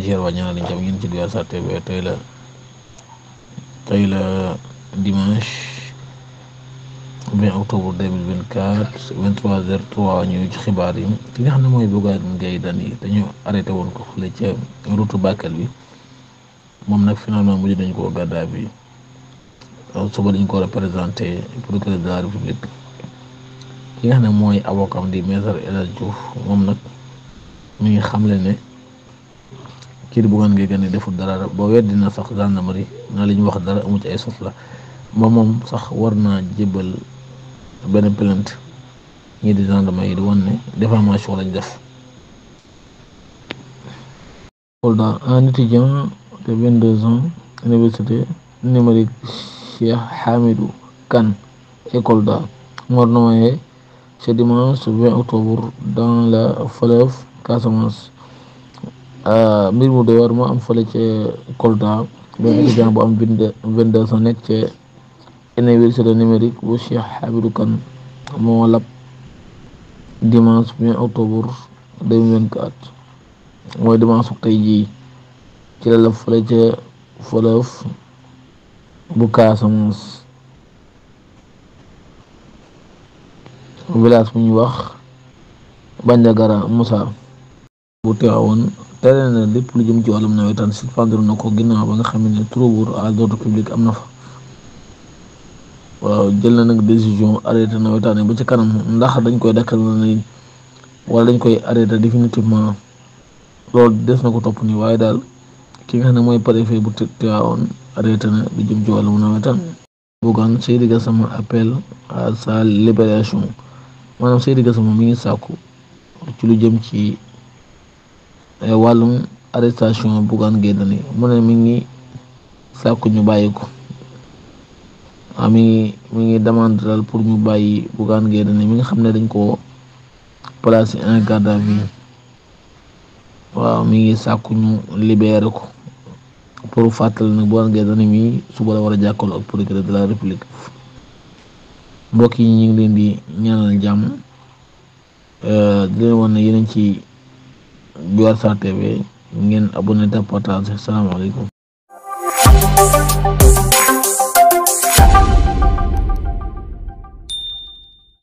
Niger wàññi liñ jam ngeen ci Diwar TV tey la dimanche 20 octobre 2024 23h03 ñu ci xibaar yi ki nga xam ne mooy Bougane Gueye Dany dañu arrêté woon ko fële ca route Bakel bi moom nag finalement mujj dañ koo gàddaa bi suba dañ ko représenté procureur de la République ki nga xam ne mooy avocat di maître El Hadji Diouf moom nag mi ngi xamle ne kii di Bougane Gueye Dany deful dara boo weddi na sax gendarmerie na li ñu wax dara amu ci ay sos la moom sax war naa jébbal benn plainte ñii di gendarmerie yi di wan ne diffamation lañ def. Kolda, un étudiant de 22 ans, université numérique Cheikh Hamidou Kane et Kolda, mort noyé ce dimanche 20 octobre dans la fleuve Casamance. mbir mu doy war moo am fële ca Kolda benn étudiant bu am 22 ans nekk ca université numérique bu Cheikh Hamidou Kane moo lab dimanche 20 octobre 2024 mooy dimanche tey jii ci la lab fële ca fleuve bu Casamance village bu ñuy wax Bandiagara Moussa bu teewoon tere na lépp lu jëm ci wàllum nawetaan suspendre na ko ginnaaw ba nga xam ne trouble à l'ordre public am na fa. waaw jël na nag décision arrêté nawetaan ba ci kanam ndax dañ koy dakkal na ni wala dañ koy arrêté définitivement loolu des na ko topp nii waaye daal ki nga xam ne mooy préfet bu teewoon arrêté na lu jëm ci wàllum nawetaan. Bougane Seydi Gassama appel à sa libération maanaam Seydi Gassama mi ngi sàkku ci lu jëm ci wàllum arrestation Bougane Gueye Dany mu ne mi ngi sàkku ñu bàyyi ko mi ngi demande daal pour ñu bàyyi Bougane Gueye Dany mi nga xam ne dañ ko placé en garde à vue waaw mi ngi sàkku ñu libéré ko pour fàttali nag Bougane Gueye Dany mi suba la war a jàkkaarloo ak procureur de la République. mbokk yi ñu ngi leen di ñaanal jàmm di leen wan ne yéen ci Diwar TV ngeen abonné te partage. Salaamaaleykum.